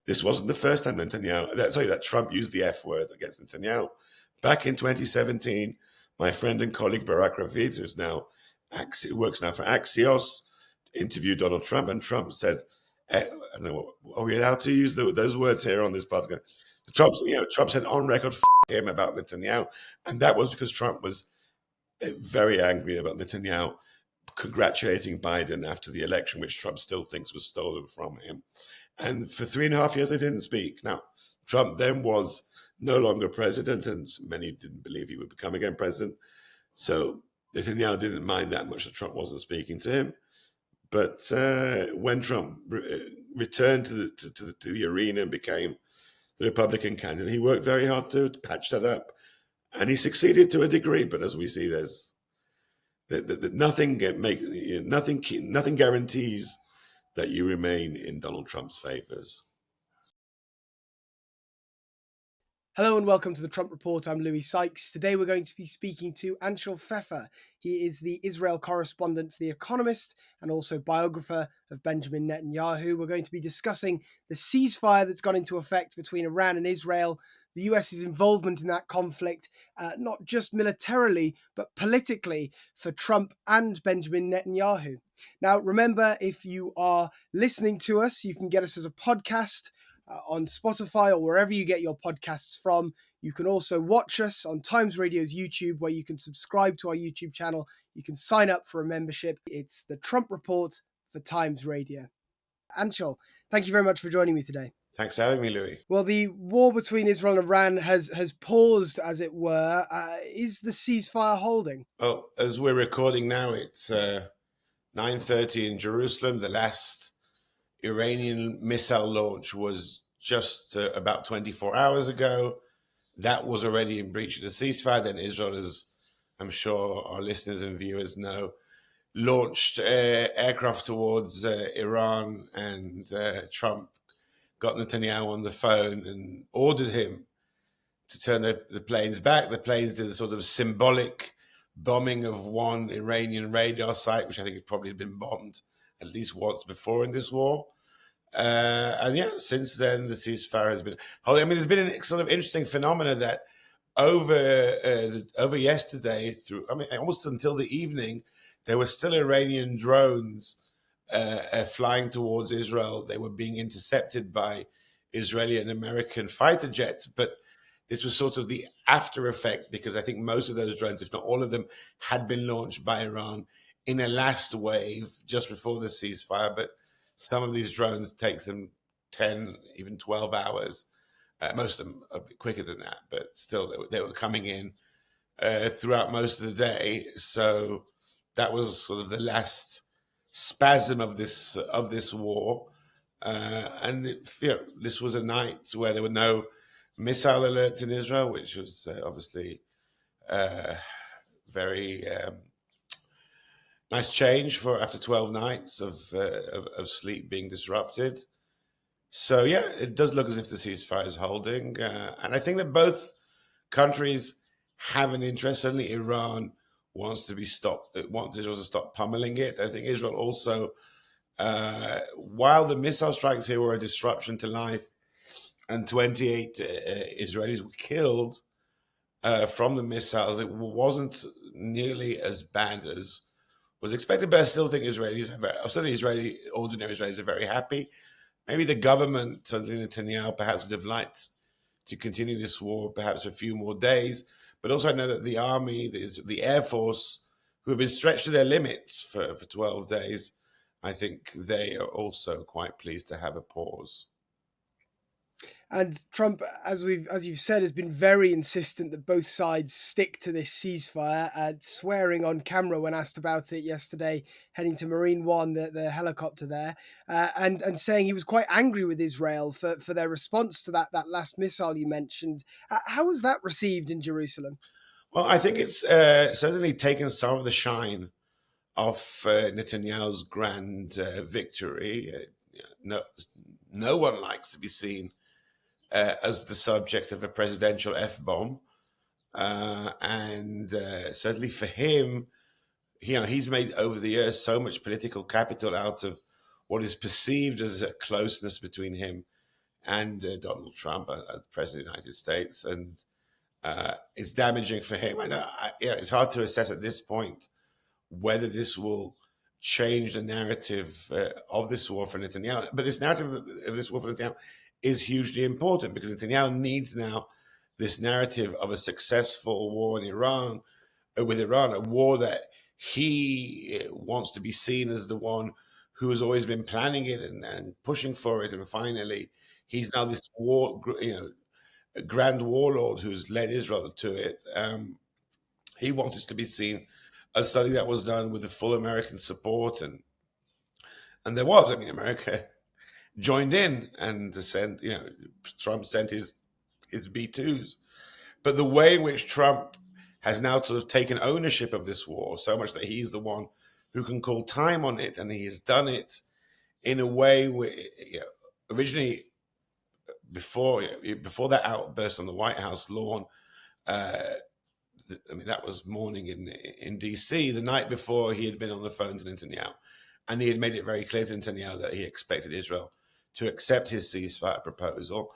this wasn't the first time that Trump used the F word against Netanyahu. Back in 2017, my friend and colleague Barak Ravid, who works now for Axios, interviewed Donald Trump, and Trump said, I don't know, are we allowed to use those words here on this podcast? Trump said on record, him about Netanyahu. And that was because Trump was very angry about Netanyahu congratulating Biden after the election, which Trump still thinks was stolen from him. And for 3.5 years, they didn't speak. Now, Trump then was no longer president, and many didn't believe he would become again president. So Netanyahu didn't mind that much that Trump wasn't speaking to him. But when Trump returned to the arena and became the Republican candidate, he worked very hard to patch that up. And he succeeded to a degree. But as we see, there's nothing guarantees that you remain in Donald Trump's favors. Hello and welcome to the Trump Report. I'm Louis Sykes. Today we're going to be speaking to Anshel Pfeffer. He is the Israel correspondent for The Economist and also biographer of Benjamin Netanyahu. We're going to be discussing the ceasefire that's gone into effect between Iran and Israel, the US's involvement in that conflict, not just militarily, but politically for Trump and Benjamin Netanyahu. Now, remember, if you are listening to us, you can get us as a podcast on Spotify or wherever you get your podcasts from. You can also watch us on Times Radio's YouTube, where you can subscribe to our YouTube channel. You can sign up for a membership. It's the Trump Report for Times Radio. Anshel, thank you very much for joining me today. Thanks for having me, Louis. Well, the war between Israel and Iran has paused, as it were. Is the ceasefire holding? Well, as we're recording now, it's 9:30 in Jerusalem. The last Iranian missile launch was just about 24 hours ago. That was already in breach of the ceasefire. Then Israel, as I'm sure our listeners and viewers know, launched aircraft towards Iran, and Trump got Netanyahu on the phone and ordered him to turn the planes back. The planes did a sort of symbolic bombing of one Iranian radar site, which I think had probably been bombed at least once before in this war. And yeah, since then, the ceasefire has been holding. I mean, there's been a sort of interesting phenomena that over yesterday, almost until the evening, there were still Iranian drones flying towards Israel. They were being intercepted by Israeli and American fighter jets, but this was sort of the after effect, because I think most of those drones, if not all of them, had been launched by Iran in a last wave just before the ceasefire. But some of these drones takes them 10, even 12 hours. Most of them a bit quicker than that, but still they were coming in throughout most of the day. So that was sort of the last spasm of this war. And this was a night where there were no missile alerts in Israel, which was obviously very nice change for after 12 nights of sleep being disrupted. So yeah, it does look as if the ceasefire is holding, and I think that both countries have an interest. Certainly, Iran wants Israel to stop pummeling it. I think Israel also, while the missile strikes here were a disruption to life, and 28 Israelis were killed from the missiles, it wasn't nearly as bad as was expected. But I still think ordinary Israelis are very happy. Maybe the government, under Netanyahu, perhaps would have liked to continue this war perhaps for a few more days. But also I know that the army, the Air Force, who have been stretched to their limits for 12 days, I think they are also quite pleased to have a pause. And Trump, as you've said, has been very insistent that both sides stick to this ceasefire, swearing on camera when asked about it yesterday, heading to Marine One, the helicopter there, and saying he was quite angry with Israel for their response to that last missile you mentioned. How was that received in Jerusalem? Well, I think it's certainly taken some of the shine off Netanyahu's grand victory. No one likes to be seen as the subject of a presidential F-bomb. And certainly for him, he's made over the years so much political capital out of what is perceived as a closeness between him and Donald Trump, President of the United States, and it's damaging for him. It's hard to assess at this point whether this will change the narrative of this war for Netanyahu. But this narrative of this war for Netanyahu is hugely important because Netanyahu needs now this narrative of a successful war in Iran, with Iran, a war that he wants to be seen as the one who has always been planning it and pushing for it. And finally, he's now this war, grand warlord who's led Israel to it. He wants it to be seen as something that was done with the full American support, and there was. I mean, America joined in and sent. Trump sent his B-2s, but the way in which Trump has now sort of taken ownership of this war so much that he's the one who can call time on it, and he has done it in a way where, originally before that outburst on the White House lawn. That was morning in DC. The night before, he had been on the phone to Netanyahu, and he had made it very clear to Netanyahu that he expected Israel to accept his ceasefire proposal.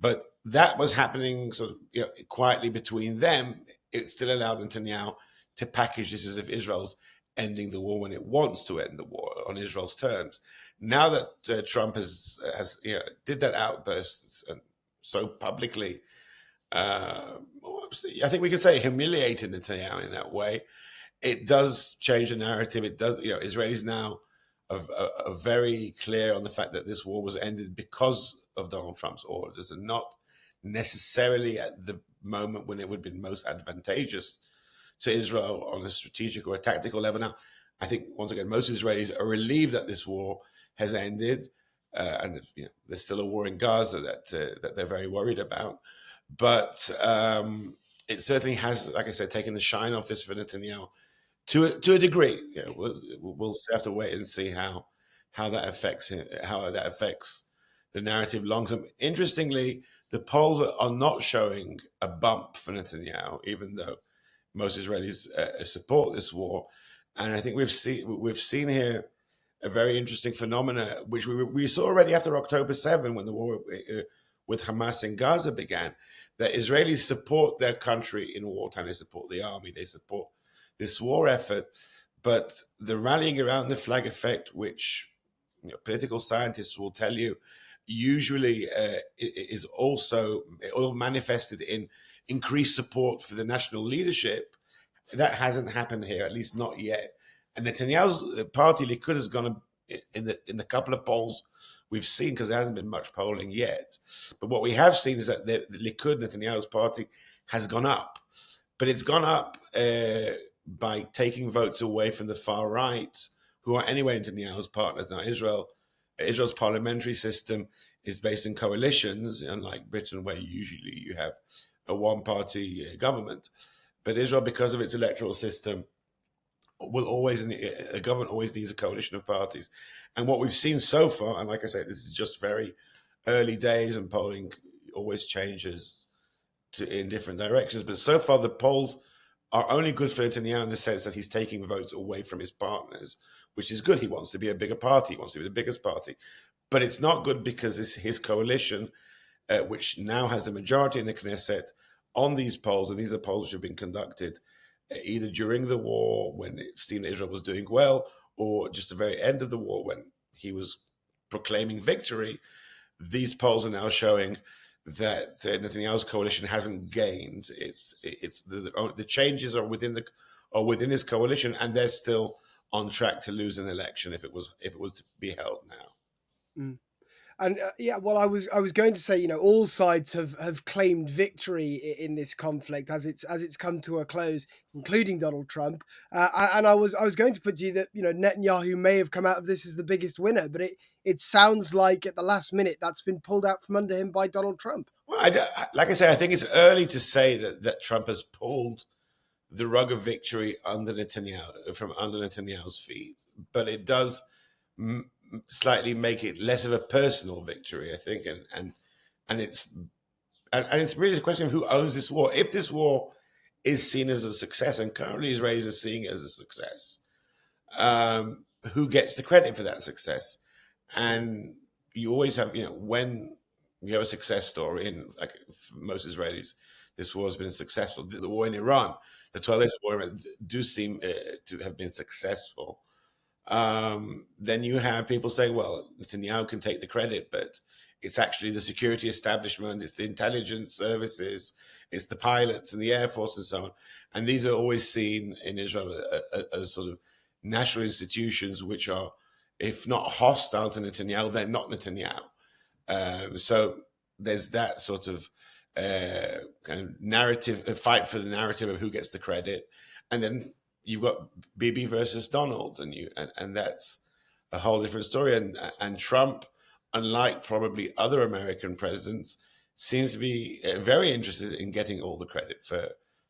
But that was happening sort of quietly between them. It still allowed Netanyahu to package this as if Israel's ending the war when it wants to end the war on Israel's terms. Now that Trump has did that outburst so publicly, I think we could say humiliated Netanyahu in that way. It does change the narrative. It does, Israelis now are very clear on the fact that this war was ended because of Donald Trump's orders and not necessarily at the moment when it would have been most advantageous to Israel on a strategic or a tactical level. Now, I think, once again, most Israelis are relieved that this war has ended. And there's still a war in Gaza that they're very worried about. But it certainly has, like I said, taken the shine off this for Netanyahu to a degree. We'll have to wait and see how that affects him, how that affects the narrative long term. Interestingly, the polls are not showing a bump for Netanyahu, even though most Israelis support this war. And I think we've seen here a very interesting phenomena, which we saw already after October 7, when the war with Hamas in Gaza began, that Israelis support their country in wartime. They support the army. They support this war effort. But the rallying around the flag effect, which political scientists will tell you, usually is also all manifested in increased support for the national leadership. That hasn't happened here, at least not yet. And Netanyahu's party, Likud, has gone in the couple of polls we've seen, because there hasn't been much polling yet. But what we have seen is that the Likud, Netanyahu's party, has gone up. But it's gone up by taking votes away from the far right, who are anyway Netanyahu's partners. Now, Israel's parliamentary system is based in coalitions, unlike Britain, where usually you have a one-party government. But Israel, because of its electoral system, a government always needs a coalition of parties. And what we've seen so far, and like I said, this is just very early days, and polling always changes in different directions. But so far, the polls are only good for Netanyahu in the sense that he's taking votes away from his partners, which is good. He wants to be a bigger party. He wants to be the biggest party. But it's not good because it's his coalition, which now has a majority in the Knesset, on these polls. And these are polls which have been conducted either during the war, when it seemed Israel was doing well, or just the very end of the war when he was proclaiming victory. These polls are now showing that Netanyahu's coalition hasn't gained. It's the changes are within his coalition, and they're still on track to lose an election if it was to be held now. Mm. And I was going to say, all sides have claimed victory in this conflict as it's come to a close, including Donald Trump. And I was going to put to you that Netanyahu may have come out of this as the biggest winner, but it sounds like at the last minute that's been pulled out from under him by Donald Trump. Well, like I say, I think it's early to say that Trump has pulled the rug of victory from under Netanyahu's feet, but it does slightly make it less of a personal victory, I think, and it's really a question of who owns this war. If this war is seen as a success, and currently Israelis are seeing it as a success, who gets the credit for that success? And you always have, when we have a success story in, like, for most Israelis, this war has been successful. The war in Iran, the 12 days of war in Iran do seem to have been successful. Then you have people saying, well, Netanyahu can take the credit, but it's actually the security establishment, it's the intelligence services, it's the pilots and the Air Force and so on. And these are always seen in Israel as sort of national institutions which are, if not hostile to Netanyahu, they're not Netanyahu. So there's that sort of kind of narrative, a fight for the narrative of who gets the credit. And then you've got Bibi versus Donald, and that's a whole different story. And Trump, unlike probably other American presidents, seems to be very interested in getting all the credit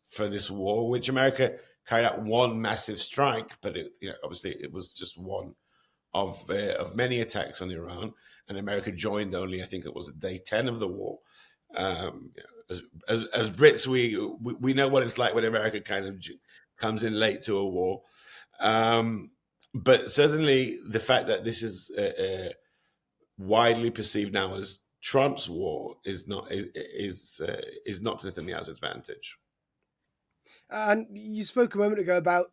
for this war, which America carried out one massive strike, but obviously it was just one of many attacks on Iran, and America joined only, I think it was at day 10 of the war. As Brits, we know what it's like when America kind of comes in late to a war. But certainly the fact that this is widely perceived now as Trump's war is not to Netanyahu's advantage. And you spoke a moment ago about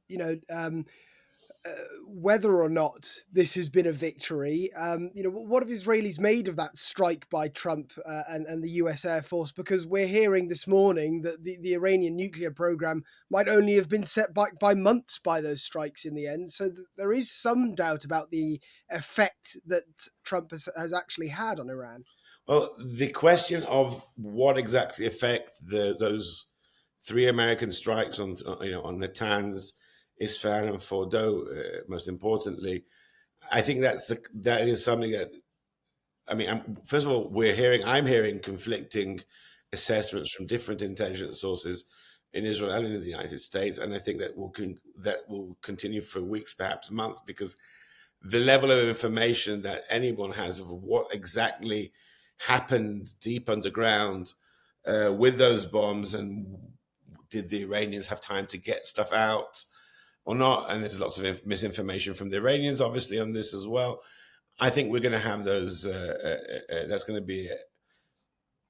whether or not this has been a victory. What have Israelis made of that strike by Trump and the US Air Force? Because we're hearing this morning that the Iranian nuclear program might only have been set back by months by those strikes in the end. So there is some doubt about the effect that Trump has actually had on Iran. Well, the question of what exactly effect those 3 American strikes on Natanz, Isfahan, and Fordo, most importantly, I think that is something that, first of all, I'm hearing conflicting assessments from different intelligence sources in Israel and in the United States, and I think that will continue for weeks, perhaps months, because the level of information that anyone has of what exactly happened deep underground with those bombs, and did the Iranians have time to get stuff out or not? And there's lots of misinformation from the Iranians, obviously, on this as well. I think we're going to have those. That's going to be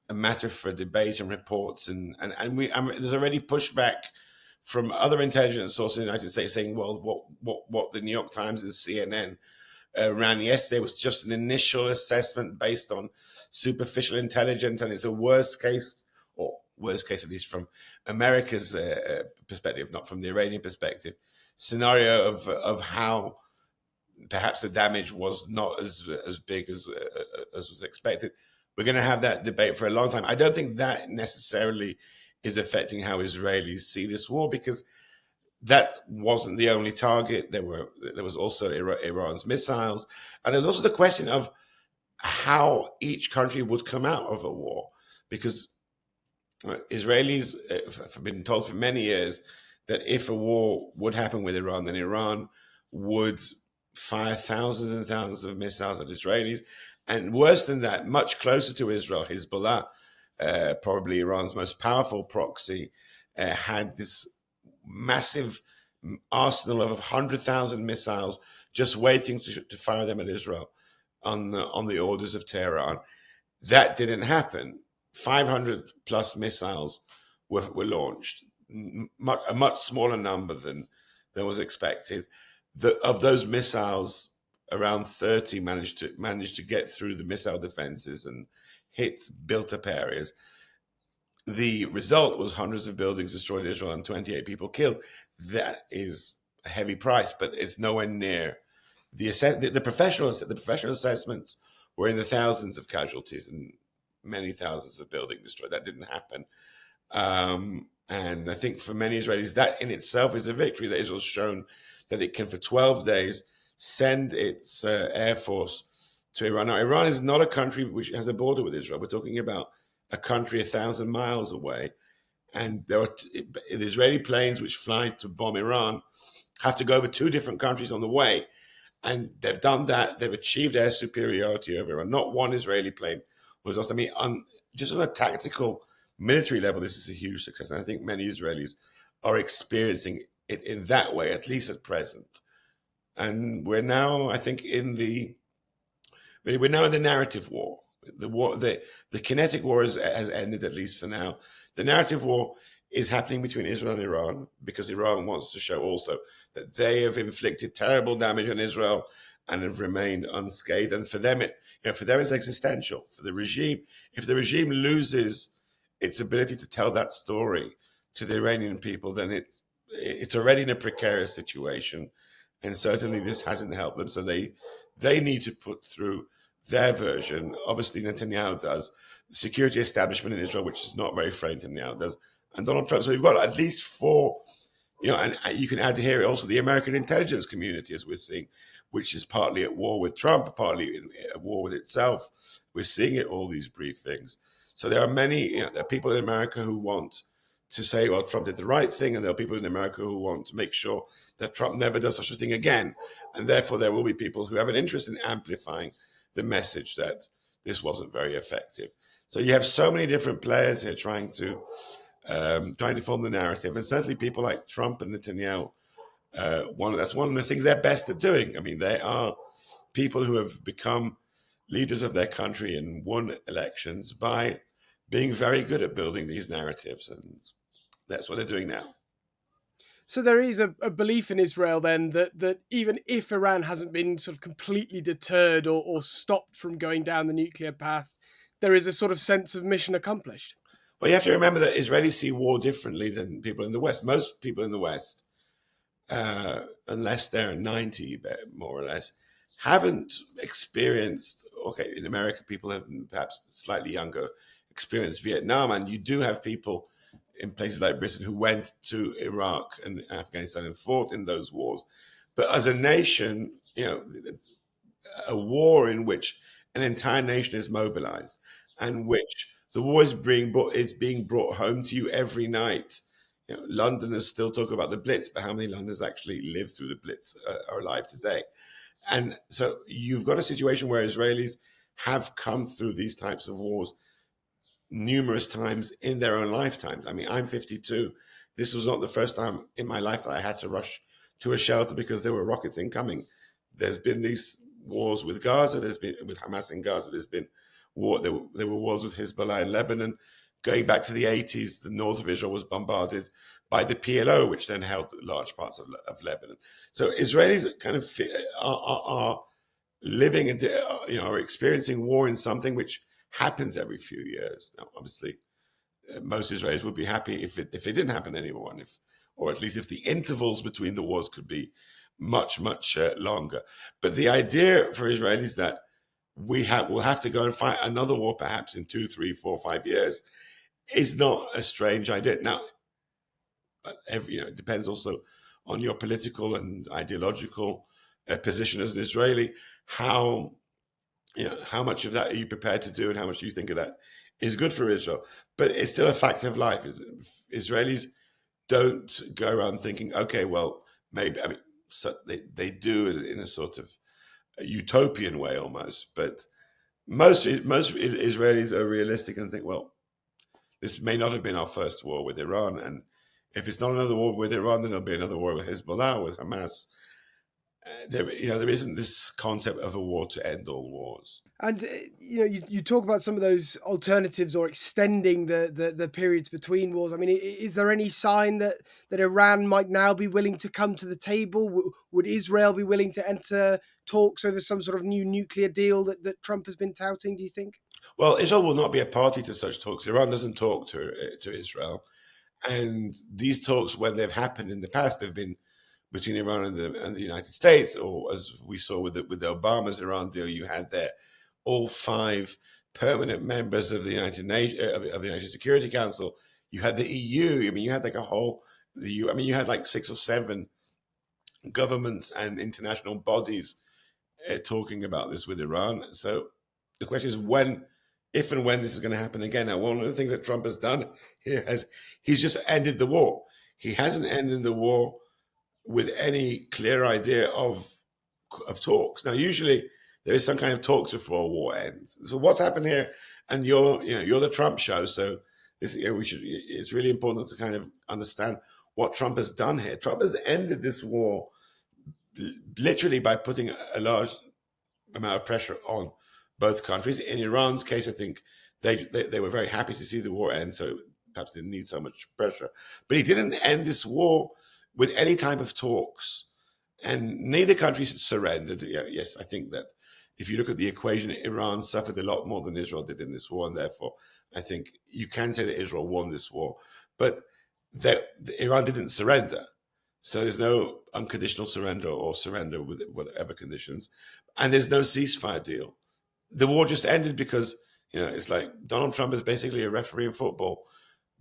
a matter for debate and reports, and there's already pushback from other intelligence sources in the United States saying, well, what the New York Times and CNN ran yesterday was just an initial assessment based on superficial intelligence, and it's a worst case at least from America's perspective, not from the Iranian perspective, scenario of how perhaps the damage was not as big as was expected. We're going to have that debate for a long time. I don't think that necessarily is affecting how Israelis see this war, because that wasn't the only target. There was also Iran's missiles, and there's also the question of how each country would come out of a war, because Israelis have been told for many years that if a war would happen with Iran, then Iran would fire thousands and thousands of missiles at Israelis. And worse than that, much closer to Israel, Hezbollah, probably Iran's most powerful proxy, had this massive arsenal of 100,000 missiles just waiting to fire them at Israel on the orders of Tehran. That didn't happen. 500 plus missiles were launched, a much smaller number than was expected. Of those missiles, around 30 managed to get through the missile defenses and hit built-up areas. The result was hundreds of buildings destroyed in Israel and 28 people killed. That is a heavy price, but it's nowhere near the professional assessments were in the thousands of casualties and many thousands of buildings destroyed. That didn't happen. And I think for many Israelis, that in itself is a victory, that Israel's shown that it can, for 12 days, send its air force to Iran. Now, Iran is not a country which has a border with Israel. We're talking about a country 1,000 miles away. And there are the Israeli planes which fly to bomb Iran have to go over 2 different countries on the way. And they've done that. They've achieved air superiority over Iran. Not one Israeli plane was lost. Just on a tactical military level, this is a huge success. And I think many Israelis are experiencing it in that way, at least at present. And we're now, I think, in the narrative war. The war, the kinetic war has ended, at least for now. The narrative war is happening between Israel and Iran because Iran wants to show also that they have inflicted terrible damage on Israel and have remained unscathed. And for them, for them, it's existential. For the regime, if the regime loses its ability to tell that story to the Iranian people, then it's already in a precarious situation, and certainly this hasn't helped them. So they need to put through their version. Obviously, Netanyahu does. The security establishment in Israel, which is not very friendly to Netanyahu, does, and Donald Trump. So we've got at least four. And you can add here also the American intelligence community, as we're seeing, which is partly at war with Trump, partly at war with itself. We're seeing it all these briefings. So there are many there are people in America who want to say, well, Trump did the right thing, and there are people in America who want to make sure that Trump never does such a thing again. And therefore, there will be people who have an interest in amplifying the message that this wasn't very effective. So you have so many different players here trying to form the narrative, and certainly people like Trump and Netanyahu. That's one of the things they're best at doing. I mean, they are people who have become leaders of their country and won elections by being very good at building these narratives, and that's what they're doing now. So there is a belief in Israel then that even if Iran hasn't been sort of completely deterred or stopped from going down the nuclear path, there is a sort of sense of mission accomplished. Well, you have to remember that Israelis see war differently than people in the West. Most people in the West, unless they're 90, more or less, haven't experienced, okay, in America, people have perhaps slightly younger experienced Vietnam, and you do have people in places like Britain who went to Iraq and Afghanistan and fought in those wars. But as a nation, a war in which an entire nation is mobilized and which the war is being brought home to you every night. Londoners still talk about the Blitz, but how many Londoners actually live through the Blitz are alive today? And so you've got a situation where Israelis have come through these types of wars numerous times in their own lifetimes. I mean, I'm 52. This was not the first time in my life that I had to rush to a shelter because there were rockets incoming. There's been these wars with Gaza. There's been with Hamas in Gaza. There's been war. There were wars with Hezbollah in Lebanon. Going back to the 80s, the north of Israel was bombarded by the PLO, which then held large parts of Lebanon. So Israelis kind of are living and are experiencing war in something which happens every few years. Now, obviously, most Israelis would be happy if it didn't happen anymore, and or at least if the intervals between the wars could be much, much longer. But the idea for Israelis that we'll have to go and fight another war perhaps in 2, 3, 4, 5 years is not a strange idea. Now, it depends also on your political and ideological position as an Israeli, how much of that are you prepared to do and how much do you think of that is good for Israel? But it's still a fact of life. Israelis don't go around thinking, okay, well, maybe, I mean, so they do it in a sort of a utopian way almost, but most Israelis are realistic and think, well, this may not have been our first war with Iran, and if it's not another war with Iran, then there'll be another war with Hezbollah, with Hamas. There isn't this concept of a war to end all wars. And you talk about some of those alternatives or extending the periods between wars. I mean, is there any sign that Iran might now be willing to come to the table? Would Israel be willing to enter talks over some sort of new nuclear deal that Trump has been touting, do you think? Well, Israel will not be a party to such talks. Iran doesn't talk to Israel. And these talks, when they've happened in the past, they've been between Iran and the United States, or as we saw with the Obama's Iran deal, you had there all 5 permanent members of the United Security Council. You had the EU. I mean, you had like you had like 6 or 7 governments and international bodies talking about this with Iran. So the question is if and when this is going to happen again. Now, one of the things that Trump has done here he's just ended the war. He hasn't ended the war with any clear idea of talks. Now, usually there is some kind of talks before a war ends. So what's happened here? And you're the Trump show, so it's really important to kind of understand what Trump has done here. Trump has ended this war literally by putting a large amount of pressure on both countries. In Iran's case, I think they were very happy to see the war end, so perhaps they didn't need so much pressure. But he didn't end this war with any type of talks, and neither country surrendered. Yes, I think that if you look at the equation, Iran suffered a lot more than Israel did in this war, and therefore I think you can say that Israel won this war. But Iran didn't surrender. So there's no unconditional surrender or surrender with whatever conditions. And there's no ceasefire deal. The war just ended because, it's like Donald Trump is basically a referee in football,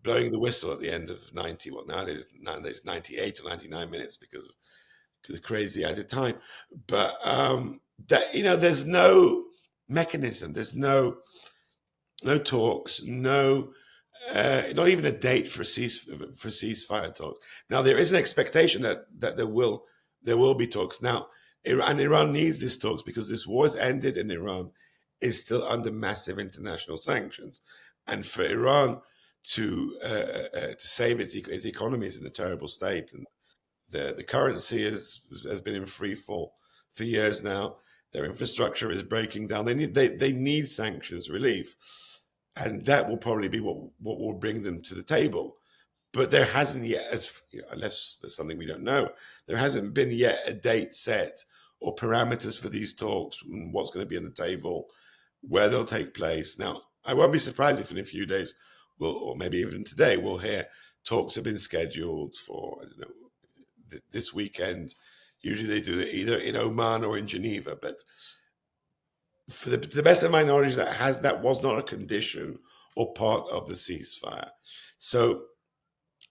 blowing the whistle at the end of 90, well, nowadays 98 or 99 minutes because of the crazy added time. But, there's no mechanism. There's no talks, not even a date for ceasefire talks. Now there is an expectation that there will be talks. Now Iran needs these talks because this war has ended and Iran is still under massive international sanctions, and for Iran to save its economy is in a terrible state, and the currency has been in free fall for years now. Their infrastructure is breaking down. They need sanctions relief. And that will probably be what will bring them to the table. But there hasn't yet, unless there's something we don't know, there hasn't been yet a date set or parameters for these talks, and what's going to be on the table, where they'll take place. Now, I won't be surprised if in a few days, or maybe even today, we'll hear talks have been scheduled for, I don't know, this weekend. Usually they do it either in Oman or in Geneva, but for the best of my knowledge, that was not a condition or part of the ceasefire. So,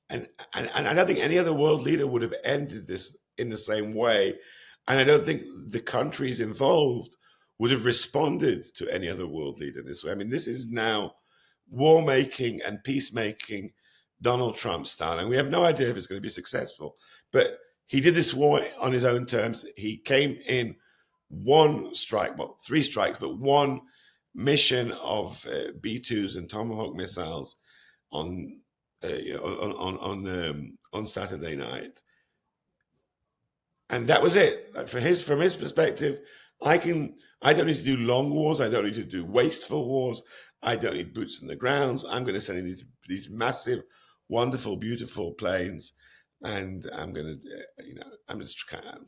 and I don't think any other world leader would have ended this in the same way, and I don't think the countries involved would have responded to any other world leader this way. I mean, this is now war making and peacemaking Donald Trump style, and we have no idea if it's going to be successful. But he did this war on his own terms. He came in one strike, well, three strikes, but one mission of B-2s and Tomahawk missiles on Saturday night, and that was it. From his perspective, I don't need to do long wars. I don't need to do wasteful wars. I don't need boots on the ground. I'm going to send in these massive, wonderful, beautiful planes. And I'm going to, I'm just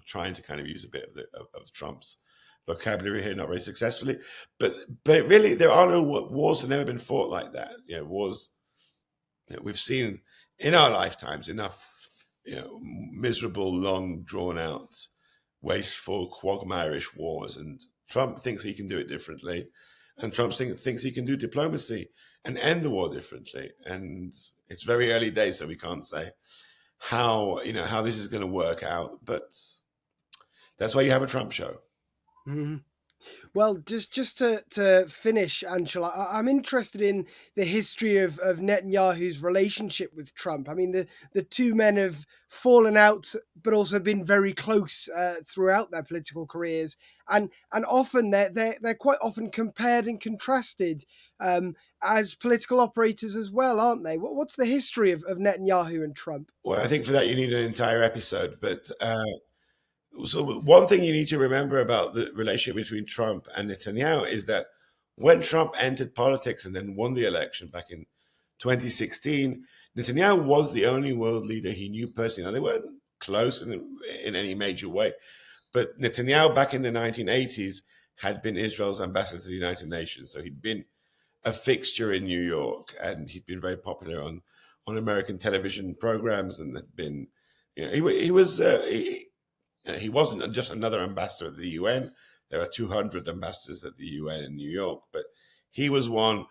trying to kind of use a bit of Trump's vocabulary here, not very successfully. But really, there are no wars have never been fought like that. Wars. We've seen in our lifetimes enough, miserable, long, drawn out, wasteful, quagmirish wars. And Trump thinks he can do it differently, and Trump thinks he can do diplomacy and end the war differently. And it's very early days, so we can't say how this is going to work out, but that's why you have a Trump show. Mm-hmm. Well, just to finish, Anshel, I'm interested in the history of Netanyahu's relationship with Trump. I mean, the two men have fallen out, but also been very close throughout their political careers, and often they're quite often compared and contrasted as political operators as well, aren't they? What's the history of Netanyahu and Trump? Well, I think for that you need an entire episode, but. So one thing you need to remember about the relationship between Trump and Netanyahu is that when Trump entered politics and then won the election back in 2016, Netanyahu was the only world leader he knew personally. Now, they weren't close in any major way, but Netanyahu back in the 1980s had been Israel's ambassador to the United Nations. So he'd been a fixture in New York, and he'd been very popular on American television programs, and had been, he wasn't just another ambassador at the UN. There are 200 ambassadors at the UN in New York, but he was one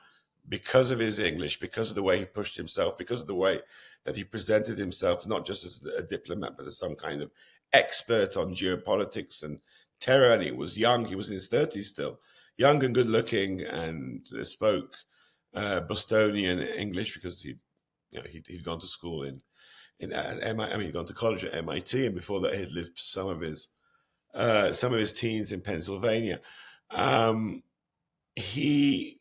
because of his English, because of the way he pushed himself, because of the way that he presented himself, not just as a diplomat, but as some kind of expert on geopolitics and terror. And he was young. He was in his 30s still, young and good looking, and spoke Bostonian English because he'd gone to school he'd gone to college at MIT, and before that, he'd lived some of his teens in Pennsylvania. He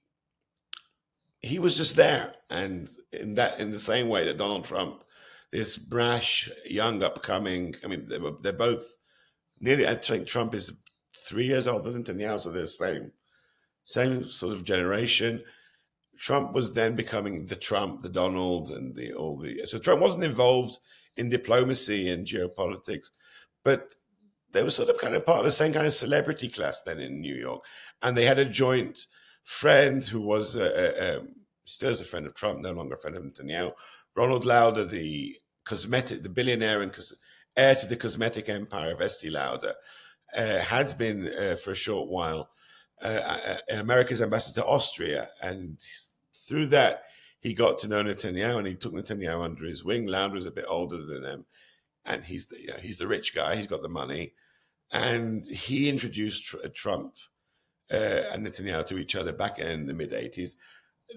was just there, and in the same way that Donald Trump, this brash, young, upcoming. I mean, they're both nearly. I think Trump is 3 years older than Netanyahu, so they're the same same sort of generation. Trump was then becoming the Trump, the Donald, and so Trump wasn't involved in diplomacy and geopolitics, but they were sort of kind of part of the same kind of celebrity class then in New York, and they had a joint friend who was still is a friend of Trump, no longer a friend of Netanyahu, Ronald Lauder, the billionaire and heir to the cosmetic empire of Estee Lauder, had been for a short while America's ambassador to Austria, and through that he got to know Netanyahu, and he took Netanyahu under his wing. Lauder was a bit older than him, and he's the rich guy. He's got the money, and he introduced Trump and Netanyahu to each other back in the mid-'80s.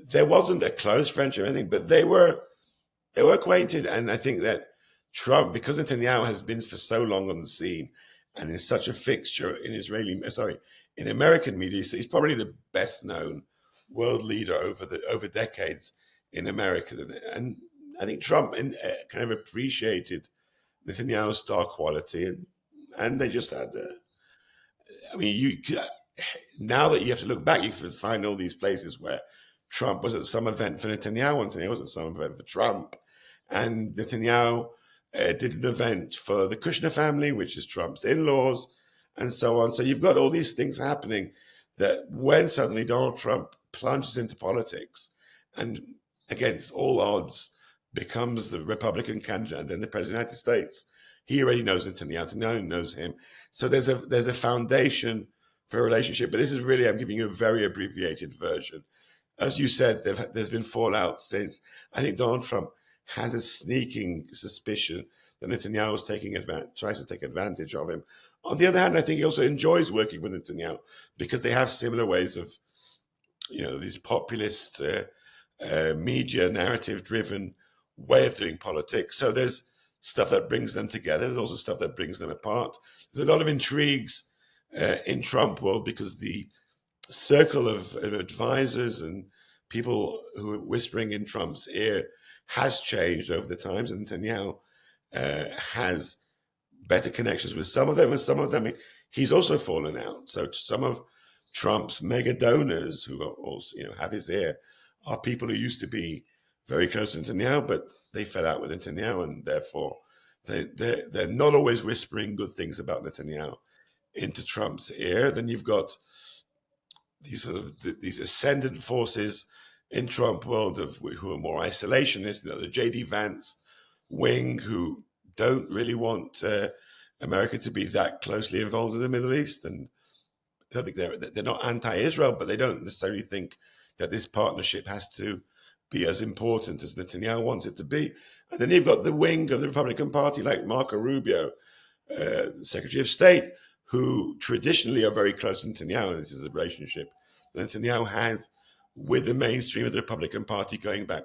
There wasn't a close friendship or anything, but they were acquainted, and I think that Trump, because Netanyahu has been for so long on the scene and is such a fixture in American media, he's probably the best known world leader over decades in America. And I think Trump kind of appreciated Netanyahu's star quality, and they just had now that you have to look back, you can find all these places where Trump was at some event for Netanyahu, and Netanyahu was at some event for Trump, and Netanyahu did an event for the Kushner family, which is Trump's in-laws, and so on. So you've got all these things happening that when suddenly Donald Trump plunges into politics and against all odds becomes the Republican candidate and then the president of the United States, he already knows Netanyahu, Netanyahu knows him. So there's a foundation for a relationship. But this is really, I'm giving you a very abbreviated version. As you said, there's been fallout since. I think Donald Trump has a sneaking suspicion that Netanyahu is tries to take advantage of him. On the other hand, I think he also enjoys working with Netanyahu because they have similar ways of, these populist, media narrative-driven way of doing politics. So there's stuff that brings them together. There's also stuff that brings them apart. There's a lot of intrigues in Trump world because the circle of advisors and people who are whispering in Trump's ear has changed over the times, and Netanyahu has better connections with some of them, and some of them he's also fallen out. So some of Trump's mega donors who are also have his ear are people who used to be very close to Netanyahu, but they fell out with Netanyahu, and therefore they're not always whispering good things about Netanyahu into Trump's ear. Then you've got these ascendant forces in Trump world who are more isolationist, the J.D. Vance wing, who don't really want America to be that closely involved in the Middle East, and I think they're not anti-Israel, but they don't necessarily think that this partnership has to be as important as Netanyahu wants it to be. And then you've got the wing of the Republican Party, like Marco Rubio, the Secretary of State, who traditionally are very close to Netanyahu, and this is a relationship that Netanyahu has with the mainstream of the Republican Party going back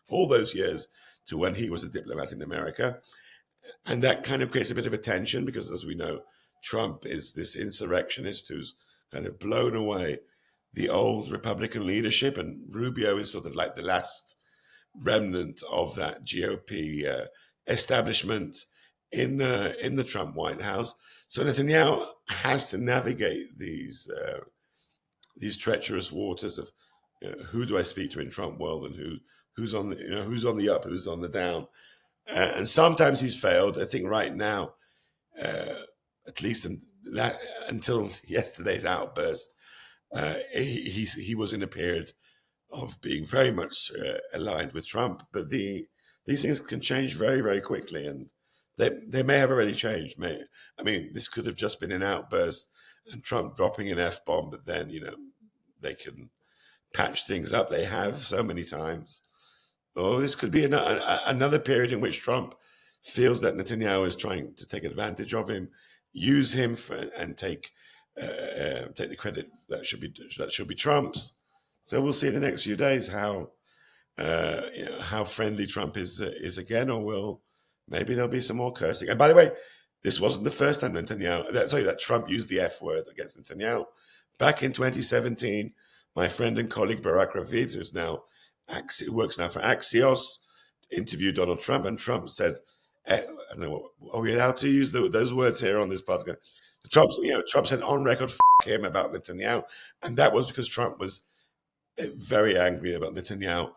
all those years to when he was a diplomat in America. And that kind of creates a bit of a tension because, as we know, Trump is this insurrectionist who's kind of blown away the old Republican leadership, and Rubio is sort of like the last remnant of that GOP establishment in the Trump White House. So Netanyahu has to navigate these treacherous waters of who do I speak to in Trump world, and who's on the up, who's on the down, and sometimes he's failed. I think right now, at least until yesterday's outburst, he was in a period of being very much aligned with Trump. But these things can change very, very quickly, and they may have already changed. This could have just been an outburst and Trump dropping an F-bomb, but then they can patch things up. They have so many times. Or this could be another period in which Trump feels that Netanyahu is trying to take advantage of him, use him and take the credit that should be Trump's. So we'll see in the next few days how friendly Trump is again, or maybe there'll be some more cursing. And by the way, this wasn't the first time that Trump used the F word against Netanyahu. Back in 2017, my friend and colleague Barak Ravid, who works now for Axios, interviewed Donald Trump, and Trump said, I don't know, are we allowed to use those words here on this podcast? Trump said on record, him about Netanyahu. And that was because Trump was very angry about Netanyahu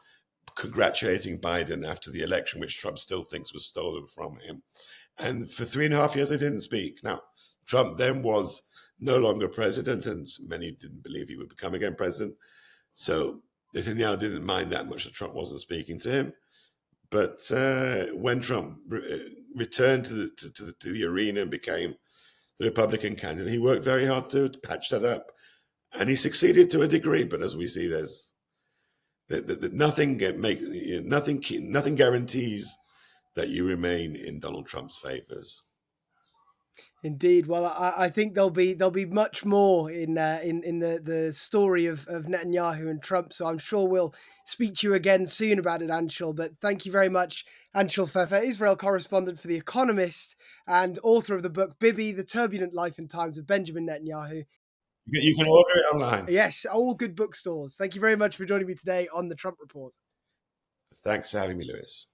congratulating Biden after the election, which Trump still thinks was stolen from him. And for 3.5 years, they didn't speak. Now, Trump then was no longer president, and many didn't believe he would become again president. So Netanyahu didn't mind that much that Trump wasn't speaking to him. But when Trump returned to the arena and became the Republican candidate, he worked very hard to patch that up. And he succeeded to a degree. But as we see, there's nothing guarantees that you remain in Donald Trump's favors. Indeed. Well, I think there'll be much more in the story of Netanyahu and Trump. So I'm sure we'll speak to you again soon about it, Anshel. But thank you very much, Anshel Pfeffer, Israel correspondent for The Economist and author of the book Bibi: The Turbulent Life and Times of Benjamin Netanyahu. You can order it online. Yes, all good bookstores. Thank you very much for joining me today on the Trump Report. Thanks for having me, Lewis.